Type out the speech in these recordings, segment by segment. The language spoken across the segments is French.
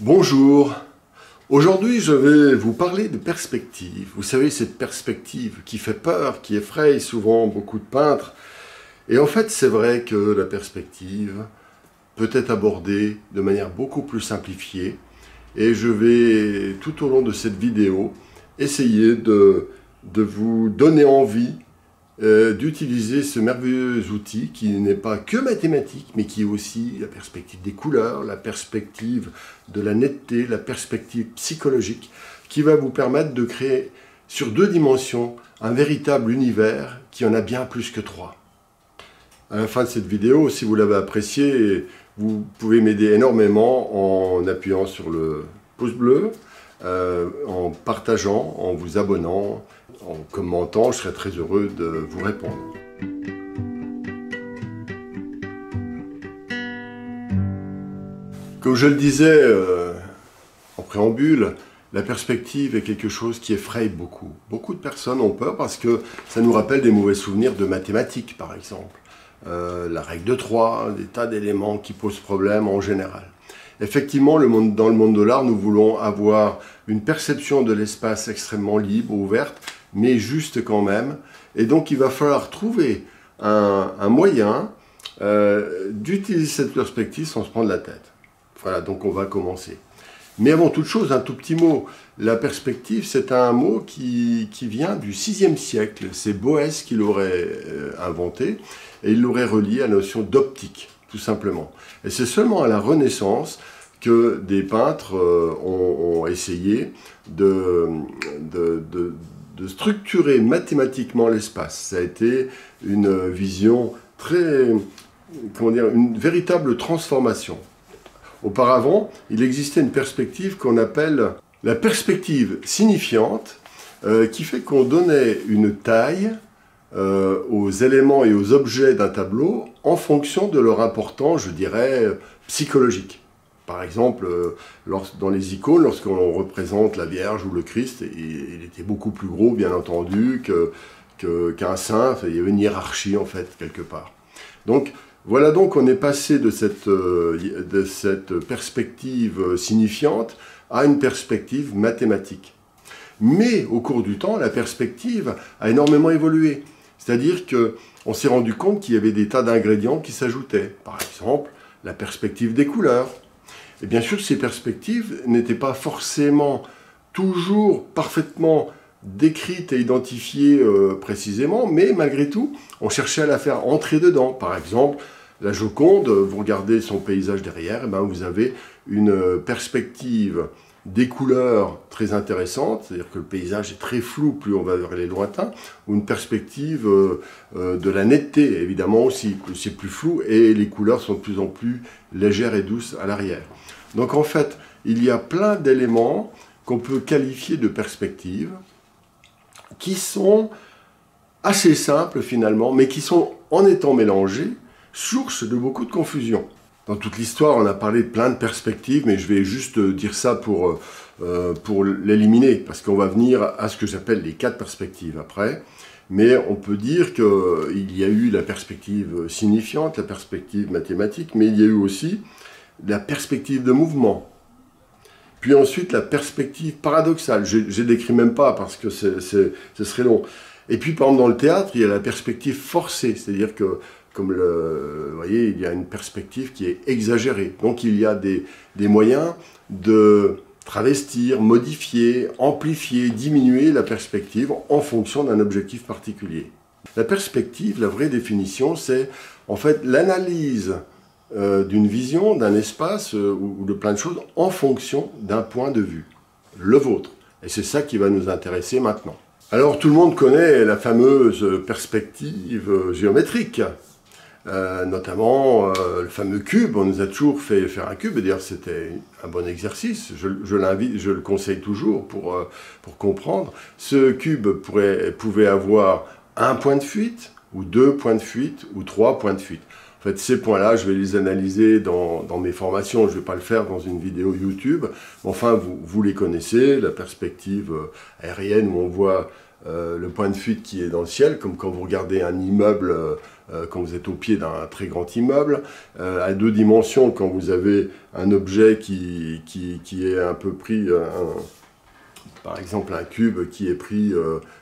Bonjour, aujourd'hui je vais vous parler de perspective. Vous savez, cette perspective qui fait peur, qui effraie souvent beaucoup de peintres. Et en fait, c'est vrai que la perspective peut être abordée de manière beaucoup plus simplifiée. Et je vais, tout au long de cette vidéo, essayer de vous donner envie d'utiliser ce merveilleux outil qui n'est pas que mathématique, mais qui est aussi la perspective des couleurs, la perspective de la netteté, la perspective psychologique, qui va vous permettre de créer sur 2 dimensions un véritable univers qui en a bien plus que 3. À la fin de cette vidéo, si vous l'avez apprécié, vous pouvez m'aider énormément en appuyant sur le pouce bleu, en partageant, en vous abonnant, en commentant, je serai très heureux de vous répondre. Comme je le disais en préambule, la perspective est quelque chose qui effraie beaucoup. Beaucoup de personnes ont peur parce que ça nous rappelle des mauvais souvenirs de mathématiques, par exemple. La règle de 3, des tas d'éléments qui posent problème en général. Effectivement, dans le monde de l'art, nous voulons avoir une perception de l'espace extrêmement libre, ouverte, mais juste quand même. Et donc, il va falloir trouver un moyen d'utiliser cette perspective sans se prendre la tête. Voilà, donc on va commencer. Mais avant toute chose, un tout petit mot. La perspective, c'est un mot qui vient du 6e siècle. C'est Boès qui l'aurait inventé, et il l'aurait relié à la notion d'optique, tout simplement. Et c'est seulement à la Renaissance que des peintres ont essayé de structurer mathématiquement l'espace. Ça a été une vision très, une véritable transformation. Auparavant, il existait une perspective qu'on appelle la perspective signifiante, qui fait qu'on donnait une taille aux éléments et aux objets d'un tableau en fonction de leur importance, je dirais, psychologique. Par exemple, dans les icônes, lorsqu'on représente la Vierge ou le Christ, il était beaucoup plus gros, bien entendu, qu'un saint. Il y avait une hiérarchie, en fait, quelque part. Donc, voilà donc on est passé de cette perspective signifiante à une perspective mathématique. Mais, au cours du temps, la perspective a énormément évolué. C'est-à-dire qu'on s'est rendu compte qu'il y avait des tas d'ingrédients qui s'ajoutaient. Par exemple, la perspective des couleurs. Et bien sûr, ces perspectives n'étaient pas forcément toujours parfaitement décrites et identifiées précisément, mais malgré tout, on cherchait à la faire entrer dedans. Par exemple, la Joconde, vous regardez son paysage derrière, et bien vous avez une perspective des couleurs très intéressantes, c'est-à-dire que le paysage est très flou, plus on va vers les lointains, ou une perspective de la netteté, évidemment aussi, plus c'est plus flou, et les couleurs sont de plus en plus légères et douces à l'arrière. Donc en fait, il y a plein d'éléments qu'on peut qualifier de perspectives, qui sont assez simples finalement, mais qui sont, en étant mélangés, source de beaucoup de confusion. Dans toute l'histoire, on a parlé de plein de perspectives, mais je vais juste dire ça pour l'éliminer, parce qu'on va venir à ce que j'appelle les 4 perspectives après. Mais on peut dire qu'il y a eu la perspective signifiante, la perspective mathématique, mais il y a eu aussi la perspective de mouvement. Puis ensuite, la perspective paradoxale. Je ne décris même pas, parce que ce serait long. Et puis, par exemple, dans le théâtre, il y a la perspective forcée, c'est-à-dire que comme vous voyez, il y a une perspective qui est exagérée. Donc il y a des moyens de travestir, modifier, amplifier, diminuer la perspective en fonction d'un objectif particulier. La perspective, la vraie définition, c'est en fait l'analyse d'une vision, d'un espace ou de plein de choses en fonction d'un point de vue, le vôtre. Et c'est ça qui va nous intéresser maintenant. Alors tout le monde connaît la fameuse perspective géométrique. Notamment le fameux cube, on nous a toujours fait faire un cube, et d'ailleurs c'était un bon exercice, je le conseille toujours pour comprendre. Ce cube pouvait avoir un point de fuite, ou 2 points de fuite, ou 3 points de fuite. En fait, ces points-là, je vais les analyser dans mes formations, je ne vais pas le faire dans une vidéo YouTube. Enfin, vous les connaissez, la perspective aérienne où on voit le point de fuite qui est dans le ciel, comme quand vous regardez un immeuble, quand vous êtes au pied d'un très grand immeuble, à 2 dimensions, quand vous avez un objet qui est un peu pris, par exemple un cube qui est pris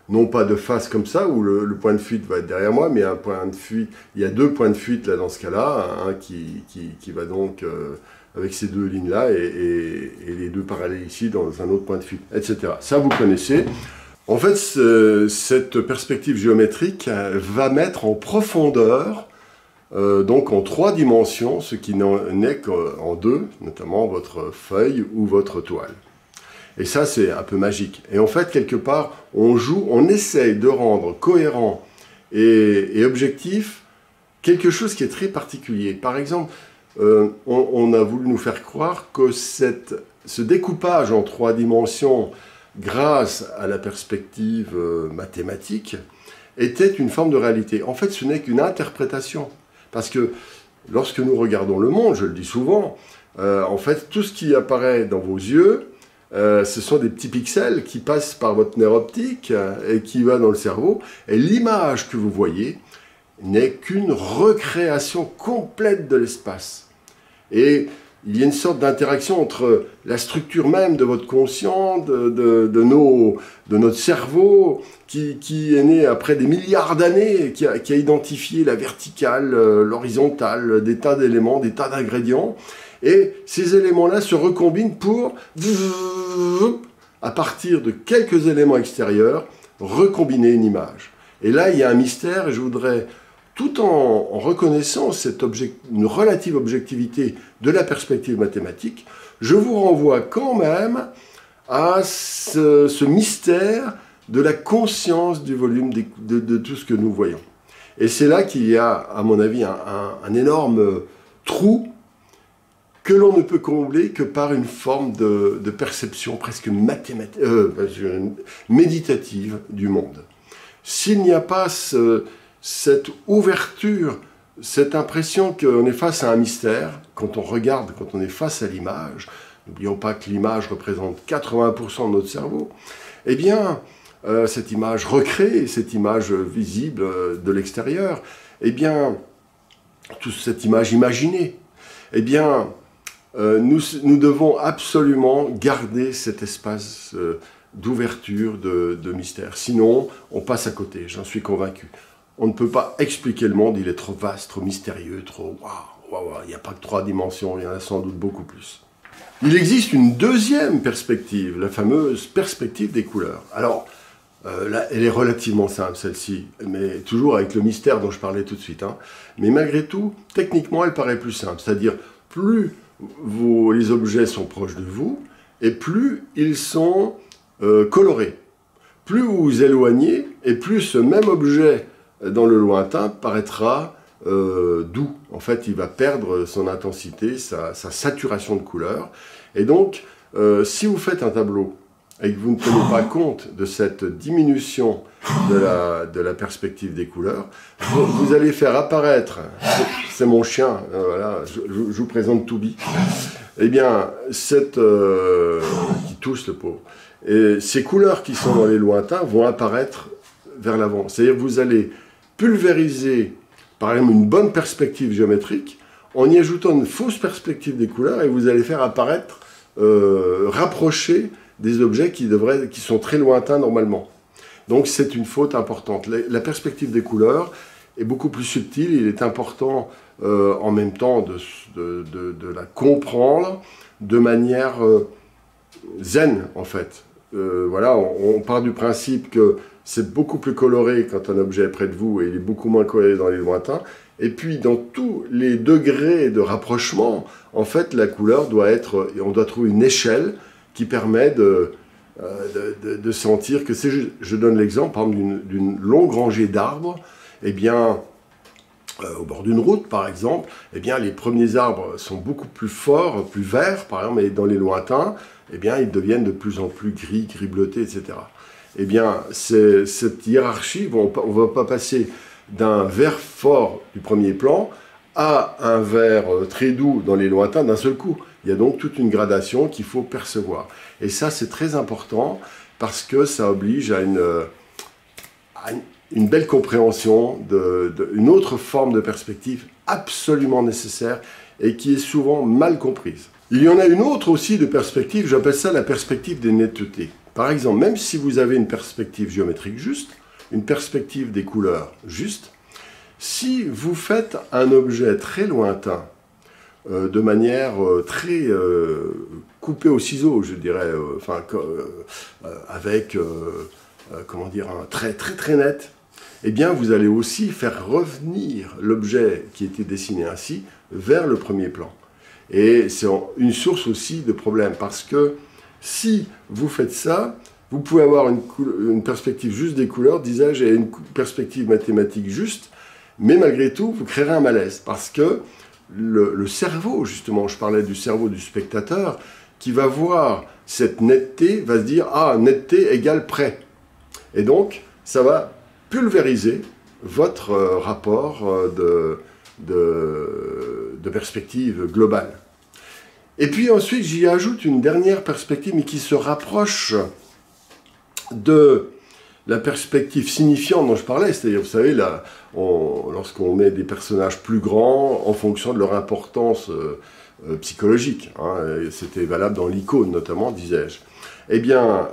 non pas de face comme ça, où le point de fuite va être derrière moi, mais un point de fuite, il y a 2 points de fuite là dans ce cas-là, un qui va donc avec ces 2 lignes-là et les 2 parallèles ici dans un autre point de fuite, etc. Ça vous connaissez. En fait, cette perspective géométrique va mettre en profondeur, donc en 3 dimensions, ce qui n'est qu'en 2, notamment votre feuille ou votre toile. Et ça, c'est un peu magique. Et en fait, quelque part, on essaye de rendre cohérent et objectif quelque chose qui est très particulier. Par exemple, on a voulu nous faire croire que ce découpage en 3 dimensions, grâce à la perspective mathématique, était une forme de réalité. En fait, ce n'est qu'une interprétation. Parce que lorsque nous regardons le monde, je le dis souvent, en fait, tout ce qui apparaît dans vos yeux, ce sont des petits pixels qui passent par votre nerf optique et qui va dans le cerveau. Et l'image que vous voyez n'est qu'une recréation complète de l'espace. Et il y a une sorte d'interaction entre la structure même de votre conscient, de notre cerveau, qui est né après des milliards d'années, qui a identifié la verticale, l'horizontale, des tas d'éléments, des tas d'ingrédients. Et ces éléments-là se recombinent pour, à partir de quelques éléments extérieurs, recombiner une image. Et là, il y a un mystère, et je voudrais, tout en reconnaissant une relative objectivité de la perspective mathématique, je vous renvoie quand même à ce mystère de la conscience du volume de tout ce que nous voyons. Et c'est là qu'il y a, à mon avis, un énorme trou que l'on ne peut combler que par une forme de perception presque méditative du monde. S'il n'y a pas cette ouverture, cette impression qu'on est face à un mystère, quand on regarde, quand on est face à l'image, n'oublions pas que l'image représente 80% de notre cerveau, eh bien, cette image recrée, cette image visible de l'extérieur, eh bien, toute cette image imaginée, eh bien, nous devons absolument garder cet espace d'ouverture, de mystère. Sinon, on passe à côté, j'en suis convaincu. On ne peut pas expliquer le monde, il est trop vaste, trop mystérieux, trop waouh, il n'y a pas que 3 dimensions, il y en a sans doute beaucoup plus. Il existe une deuxième perspective, la fameuse perspective des couleurs. Alors, là, elle est relativement simple, celle-ci, mais toujours avec le mystère dont je parlais tout de suite. Hein. Mais malgré tout, techniquement, elle paraît plus simple. C'est-à-dire, plus les objets sont proches de vous, et plus ils sont colorés. Plus vous vous éloignez, et plus ce même objet dans le lointain paraîtra doux. En fait, il va perdre son intensité, sa saturation de couleur. Et donc, si vous faites un tableau et que vous ne tenez pas compte de cette diminution de la perspective des couleurs, vous allez faire apparaître, c'est mon chien, voilà, je vous présente Toubi, eh bien, qui touche le pauvre, et ces couleurs qui sont dans les lointains vont apparaître vers l'avant. C'est-à-dire que vous allez pulvériser, par exemple, une bonne perspective géométrique, en y ajoutant une fausse perspective des couleurs, et vous allez faire apparaître, rapprocher des objets qui sont très lointains normalement. Donc c'est une faute importante. La perspective des couleurs est beaucoup plus subtile, il est important en même temps de la comprendre de manière zen en fait. Voilà, on part du principe que c'est beaucoup plus coloré quand un objet est près de vous et il est beaucoup moins coloré dans les lointains. Et puis dans tous les degrés de rapprochement, en fait la couleur on doit trouver une échelle qui permet de sentir que je donne l'exemple, par exemple, d'une longue rangée d'arbres, eh bien, au bord d'une route, par exemple, eh bien, les premiers arbres sont beaucoup plus forts, plus verts, par exemple, et dans les lointains, eh bien, ils deviennent de plus en plus gris, gris-bleutés, etc. Eh bien, cette hiérarchie, on ne va pas passer d'un vert fort du premier plan à un vert très doux dans les lointains d'un seul coup. Il y a donc toute une gradation qu'il faut percevoir. Et ça, c'est très important parce que ça oblige à une belle compréhension d'une autre forme de perspective absolument nécessaire et qui est souvent mal comprise. Il y en a une autre aussi de perspective, j'appelle ça la perspective des nettetés. Par exemple, même si vous avez une perspective géométrique juste, une perspective des couleurs juste, si vous faites un objet très lointain, de manière très coupée au ciseau, je dirais, avec, comment dire, un trait très net, eh bien vous allez aussi faire revenir l'objet qui était dessiné ainsi vers le premier plan. Et c'est une source aussi de problème, parce que si vous faites ça, vous pouvez avoir une perspective juste des couleurs, disais-je, et une perspective mathématique juste, mais malgré tout, vous créerez un malaise, parce que le cerveau, justement, je parlais du cerveau du spectateur, qui va voir cette netteté, va se dire « Ah, netteté égale près ». Et donc, ça va pulvériser votre rapport de perspective globale. Et puis ensuite, j'y ajoute une dernière perspective, mais qui se rapproche de la perspective signifiante dont je parlais, c'est-à-dire, vous savez, lorsqu'on met des personnages plus grands en fonction de leur importance psychologique, hein, c'était valable dans l'icône notamment, disais-je. Eh bien,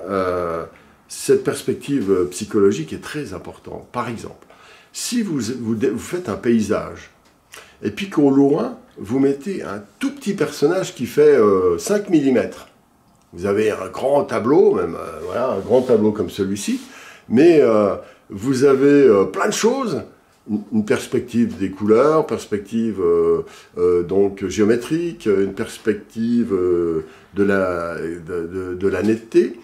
cette perspective psychologique est très importante. Par exemple, si vous faites un paysage, et puis qu'au loin, vous mettez un tout petit personnage qui fait 5 mm. Vous avez un grand tableau, même voilà, un grand tableau comme celui-ci, mais vous avez plein de choses, une perspective des couleurs, perspective donc géométrique, une perspective de la netteté,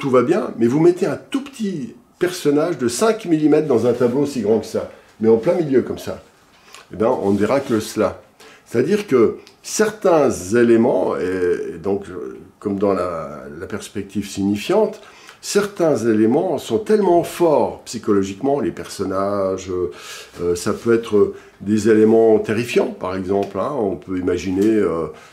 tout va bien, mais vous mettez un tout petit personnage de 5 mm dans un tableau aussi grand que ça, mais en plein milieu comme ça. Eh bien, on ne verra que cela. C'est-à-dire que certains éléments, et donc comme dans la perspective signifiante, certains éléments sont tellement forts psychologiquement, les personnages, ça peut être des éléments terrifiants, par exemple, hein, on peut imaginer...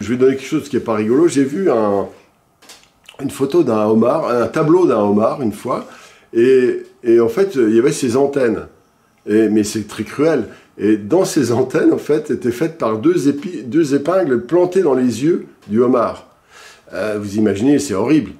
je vais donner quelque chose qui n'est pas rigolo, j'ai vu une photo d'un homard, un tableau d'un homard une fois, et en fait, il y avait ses antennes, mais c'est très cruel. Et dans ces antennes, en fait, étaient faites par deux épingles plantées dans les yeux du homard. Vous imaginez, c'est horrible.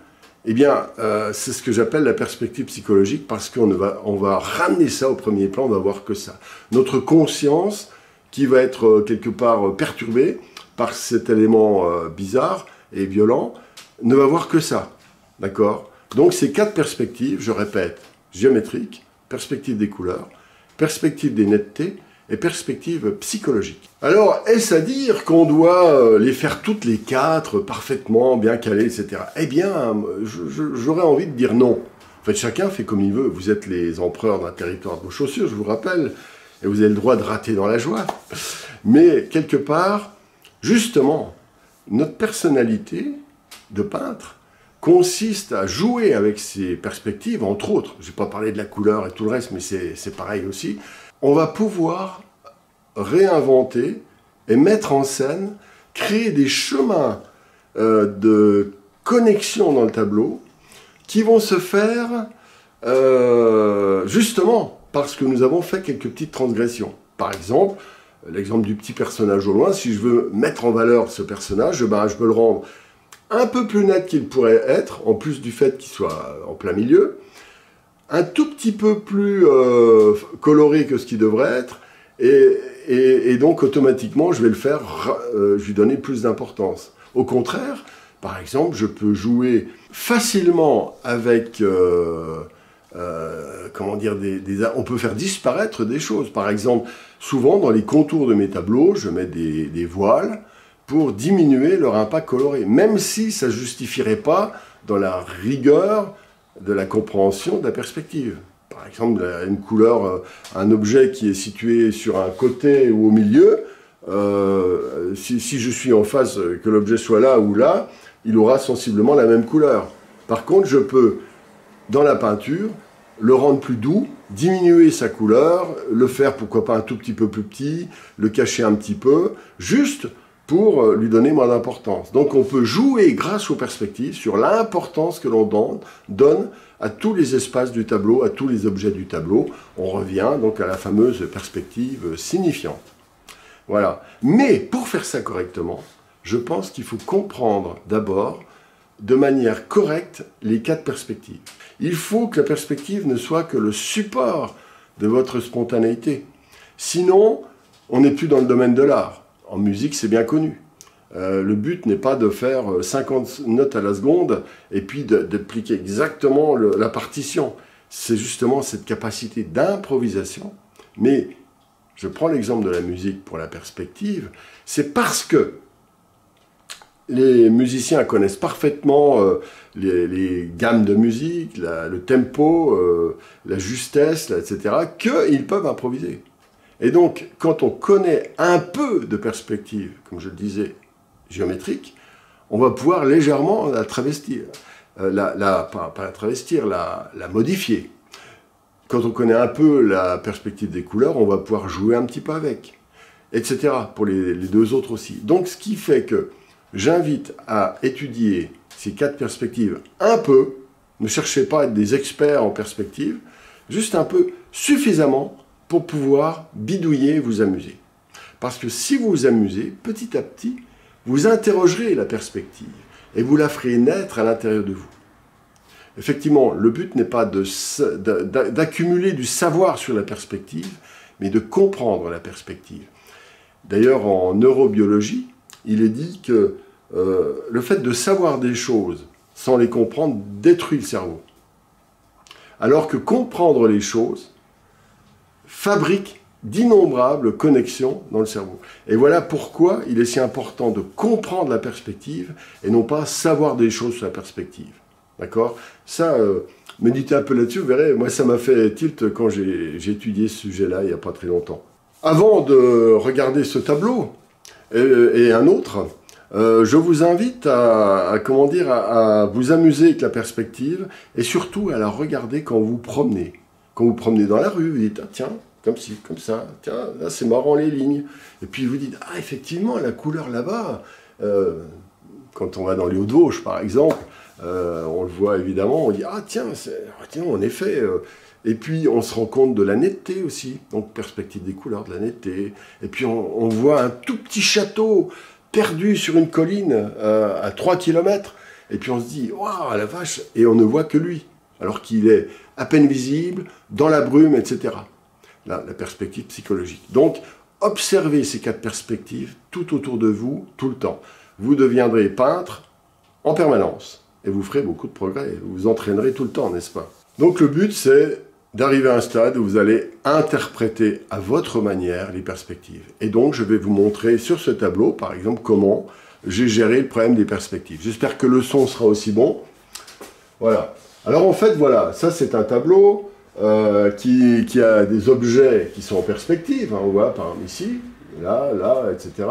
Eh bien, c'est ce que j'appelle la perspective psychologique, parce qu'on va ramener ça au premier plan, on va voir que ça. Notre conscience, qui va être quelque part perturbée par cet élément bizarre et violent, ne va voir que ça. D'accord? Donc, ces 4 perspectives, je répète, géométrique, perspective des couleurs, perspective des nettetés, et perspective psychologique. Alors, est-ce à dire qu'on doit les faire toutes les 4 parfaitement, bien calées, etc. Eh bien, j'aurais envie de dire non. En fait, chacun fait comme il veut. Vous êtes les empereurs d'un territoire de vos chaussures, je vous rappelle, et vous avez le droit de rater dans la joie. Mais, quelque part, justement, notre personnalité de peintre consiste à jouer avec ces perspectives, entre autres. Je ne vais pas parler de la couleur et tout le reste, mais c'est pareil aussi. On va pouvoir réinventer et mettre en scène, créer des chemins de connexion dans le tableau qui vont se faire justement parce que nous avons fait quelques petites transgressions. Par exemple, l'exemple du petit personnage au loin, si je veux mettre en valeur ce personnage, je peux le rendre un peu plus net qu'il pourrait être, en plus du fait qu'il soit en plein milieu, un tout petit peu plus coloré que ce qui devrait être, et donc automatiquement je vais le faire, je lui donner plus d'importance. Au contraire, par exemple, je peux jouer facilement avec, comment dire, on peut faire disparaître des choses. Par exemple, souvent dans les contours de mes tableaux, je mets des voiles pour diminuer leur impact coloré, même si ça ne justifierait pas dans la rigueur de la compréhension de la perspective. Par exemple, une couleur, un objet qui est situé sur un côté ou au milieu, si je suis en face, que l'objet soit là ou là, il aura sensiblement la même couleur. Par contre, je peux, dans la peinture, le rendre plus doux, diminuer sa couleur, le faire pourquoi pas un tout petit peu plus petit, le cacher un petit peu, juste pour lui donner moins d'importance. Donc on peut jouer grâce aux perspectives sur l'importance que l'on donne à tous les espaces du tableau, à tous les objets du tableau. On revient donc à la fameuse perspective signifiante. Voilà. Mais pour faire ça correctement, je pense qu'il faut comprendre d'abord de manière correcte les 4 perspectives. Il faut que la perspective ne soit que le support de votre spontanéité. Sinon, on n'est plus dans le domaine de l'art. En musique, c'est bien connu. Le but n'est pas de faire 50 notes à la seconde et puis d'appliquer exactement la partition. C'est justement cette capacité d'improvisation. Mais je prends l'exemple de la musique pour la perspective. C'est parce que les musiciens connaissent parfaitement les gammes de musique, le tempo, la justesse, etc., qu'ils peuvent improviser. Et donc, quand on connaît un peu de perspective, comme je le disais, géométrique, on va pouvoir légèrement la travestir, pas la travestir, la modifier. Quand on connaît un peu la perspective des couleurs, on va pouvoir jouer un petit peu avec, etc., pour les 2 autres aussi. Donc, ce qui fait que j'invite à étudier ces 4 perspectives un peu, ne cherchez pas à être des experts en perspective, juste un peu, suffisamment pour pouvoir bidouiller et vous amuser. Parce que si vous vous amusez, petit à petit, vous interrogerez la perspective et vous la ferez naître à l'intérieur de vous. Effectivement, le but n'est pas d'accumuler du savoir sur la perspective, mais de comprendre la perspective. D'ailleurs, en neurobiologie, il est dit que le fait de savoir des choses sans les comprendre détruit le cerveau. Alors que comprendre les choses fabrique d'innombrables connexions dans le cerveau. Et voilà pourquoi il est si important de comprendre la perspective et non pas savoir des choses sur la perspective. D'accord? Ça, méditez un peu là-dessus, vous verrez, moi ça m'a fait tilt quand j'ai étudié ce sujet-là il n'y a pas très longtemps. Avant de regarder ce tableau et un autre, je vous invite à vous amuser avec la perspective et surtout à la regarder quand vous promenez. Quand vous promenez dans la rue, vous dites, ah, tiens, comme ci, comme ça, tiens, là c'est marrant les lignes. Et puis vous dites, ah effectivement, la couleur là-bas, quand on va dans les Hauts-de-Vosges par exemple, on le voit évidemment, on dit, ah tiens, en effet, et puis on se rend compte de la netteté aussi, donc perspective des couleurs, de la netteté, et puis on voit un tout petit château perdu sur une colline à 3 km, et puis on se dit, waouh, la vache, et on ne voit que lui, alors qu'il est à peine visible, dans la brume, etc. Là, la perspective psychologique. Donc, observez ces 4 perspectives tout autour de vous, tout le temps. Vous deviendrez peintre en permanence, et vous ferez beaucoup de progrès, vous vous entraînerez tout le temps, n'est-ce pas? Donc le but, c'est d'arriver à un stade où vous allez interpréter à votre manière les perspectives. Et donc, je vais vous montrer sur ce tableau, par exemple, comment j'ai géré le problème des perspectives. J'espère que le son sera aussi bon. Voilà. Alors en fait, voilà, ça c'est un tableau qui a des objets qui sont en perspective. Hein, on voit par exemple ici, là, etc.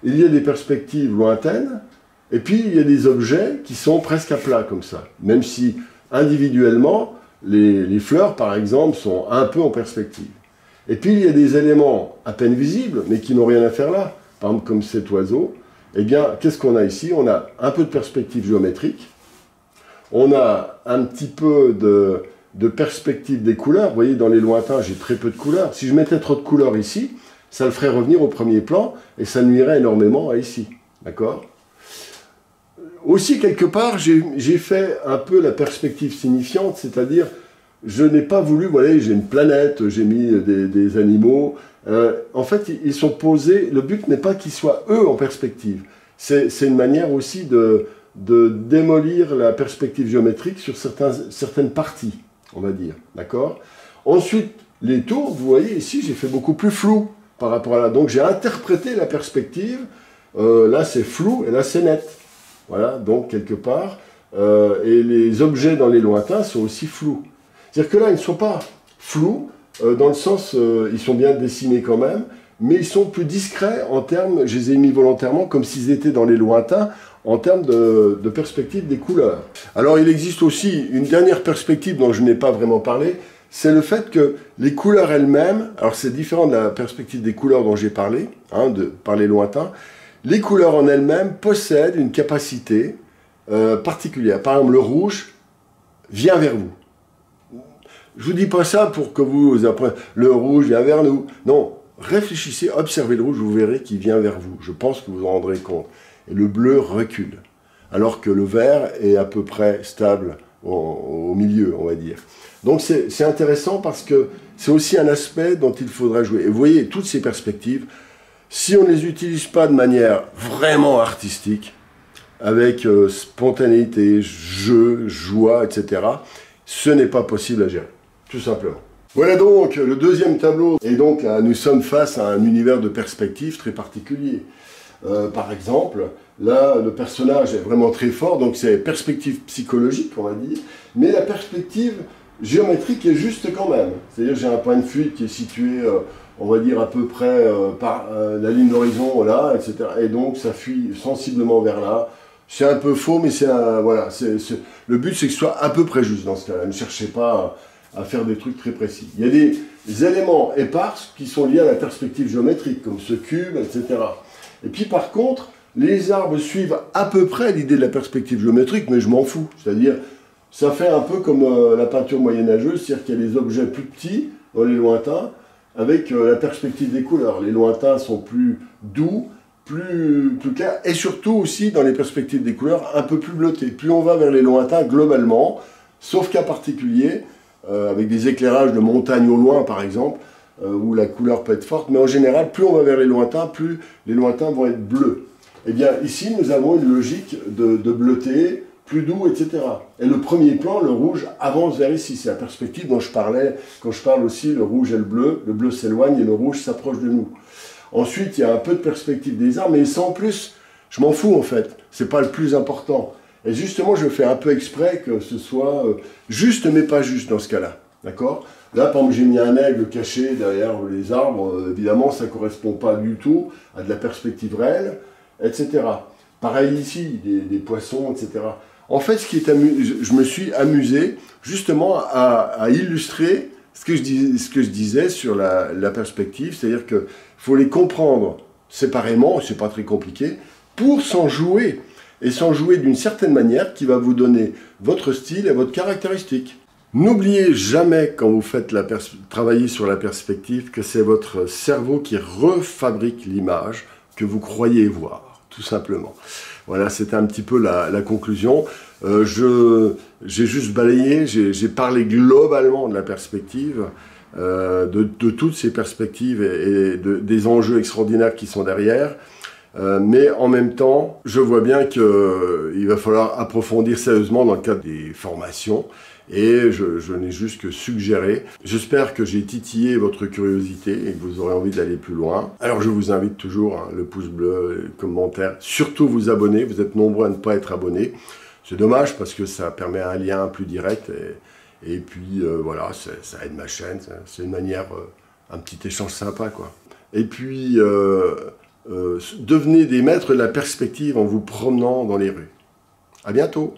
Il y a des perspectives lointaines, et puis il y a des objets qui sont presque à plat comme ça. Même si individuellement, les fleurs par exemple sont un peu en perspective. Et puis il y a des éléments à peine visibles, mais qui n'ont rien à faire là. Par exemple comme cet oiseau. Eh bien, qu'est-ce qu'on a ici? On a un peu de perspective géométrique. On a un petit peu de perspective des couleurs. Vous voyez, dans les lointains, j'ai très peu de couleurs. Si je mettais trop de couleurs ici, ça le ferait revenir au premier plan et ça nuirait énormément à ici. D'accord? Aussi, quelque part, j'ai fait un peu la perspective signifiante, c'est-à-dire, je n'ai pas voulu, vous voyez, j'ai une planète, j'ai mis des animaux. En fait, ils sont posés, le but n'est pas qu'ils soient eux en perspective. C'est une manière aussi de démolir la perspective géométrique sur certaines parties, on va dire, d'accord? Ensuite, les tours, vous voyez ici, j'ai fait beaucoup plus flou par rapport à là. Donc j'ai interprété la perspective, là c'est flou et là c'est net. Voilà, donc quelque part, et les objets dans les lointains sont aussi flous. C'est-à-dire que là, ils ne sont pas flous, dans le sens, ils sont bien dessinés quand même, mais ils sont plus discrets en termes, je les ai mis volontairement comme s'ils étaient dans les lointains, en termes de perspective des couleurs. Alors il existe aussi une dernière perspective dont je n'ai pas vraiment parlé, c'est le fait que les couleurs elles-mêmes, alors c'est différent de la perspective des couleurs dont j'ai parlé, hein, par les lointains, les couleurs en elles-mêmes possèdent une capacité particulière. Par exemple le rouge, vient vers vous. Je vous dis pas ça pour que vous appreniez, le rouge vient vers nous. Non, réfléchissez, observez le rouge, vous verrez qu'il vient vers vous. Je pense que vous en rendrez compte. Et le bleu recule, alors que le vert est à peu près stable au milieu, on va dire. Donc c'est intéressant parce que c'est aussi un aspect dont il faudra jouer. Et vous voyez, toutes ces perspectives, si on ne les utilise pas de manière vraiment artistique, avec spontanéité, jeu, joie, etc., ce n'est pas possible à gérer, tout simplement. Voilà donc le deuxième tableau. Et donc là, nous sommes face à un univers de perspectives très particulier. Par exemple, là, le personnage est vraiment très fort, donc c'est perspective psychologique, on va dire, mais la perspective géométrique est juste quand même. C'est-à-dire j'ai un point de fuite qui est situé, on va dire, à peu près par la ligne d'horizon, là, etc. Et donc ça fuit sensiblement vers là. C'est un peu faux, mais c'est un... Voilà, le but, c'est que ce soit à peu près juste dans ce cas-là. Ne cherchez pas à faire des trucs très précis. Il y a des éléments épars qui sont liés à la perspective géométrique, comme ce cube, etc. Et puis par contre, les arbres suivent à peu près l'idée de la perspective géométrique, mais je m'en fous. C'est-à-dire, ça fait un peu comme la peinture moyenâgeuse, c'est-à-dire qu'il y a des objets plus petits dans les lointains, avec la perspective des couleurs. Les lointains sont plus doux, plus clairs, et surtout aussi dans les perspectives des couleurs, un peu plus bleutés. Plus on va vers les lointains, globalement, sauf cas particulier, avec des éclairages de montagne au loin, par exemple, où la couleur peut être forte, mais en général, plus on va vers les lointains, plus les lointains vont être bleus. Eh bien, ici, nous avons une logique de bleuté, plus doux, etc. Et le premier plan, le rouge, avance vers ici. C'est la perspective dont je parlais, quand je parle aussi, le rouge et le bleu s'éloigne et le rouge s'approche de nous. Ensuite, il y a un peu de perspective des arbres, mais sans plus, je m'en fous en fait, c'est pas le plus important. Et justement, je fais un peu exprès que ce soit juste, mais pas juste dans ce cas-là. D'accord? Là, par exemple, j'ai mis un aigle caché derrière les arbres. Évidemment, ça ne correspond pas du tout à de la perspective réelle, etc. Pareil ici, des poissons, etc. En fait, je me suis amusé justement à illustrer ce que je disais sur la perspective, c'est-à-dire qu'il faut les comprendre séparément, c'est pas très compliqué, pour s'en jouer, et s'en jouer d'une certaine manière qui va vous donner votre style et votre caractéristique. N'oubliez jamais, quand vous faites travailler sur la perspective, que c'est votre cerveau qui refabrique l'image que vous croyez voir, tout simplement. Voilà, c'était un petit peu la conclusion. J'ai juste balayé, j'ai parlé globalement de la perspective, de toutes ces perspectives et des enjeux extraordinaires qui sont derrière. Mais en même temps, je vois bien qu'il va falloir approfondir sérieusement dans le cadre des formations. Et je n'ai juste que suggéré. J'espère que j'ai titillé votre curiosité et que vous aurez envie d'aller plus loin. Alors je vous invite toujours, hein, le pouce bleu, le commentaire, surtout vous abonner. Vous êtes nombreux à ne pas être abonnés. C'est dommage parce que ça permet un lien plus direct. Et puis voilà, ça aide ma chaîne. C'est une manière, un petit échange sympa, quoi. Et puis, devenez des maîtres de la perspective en vous promenant dans les rues. À bientôt!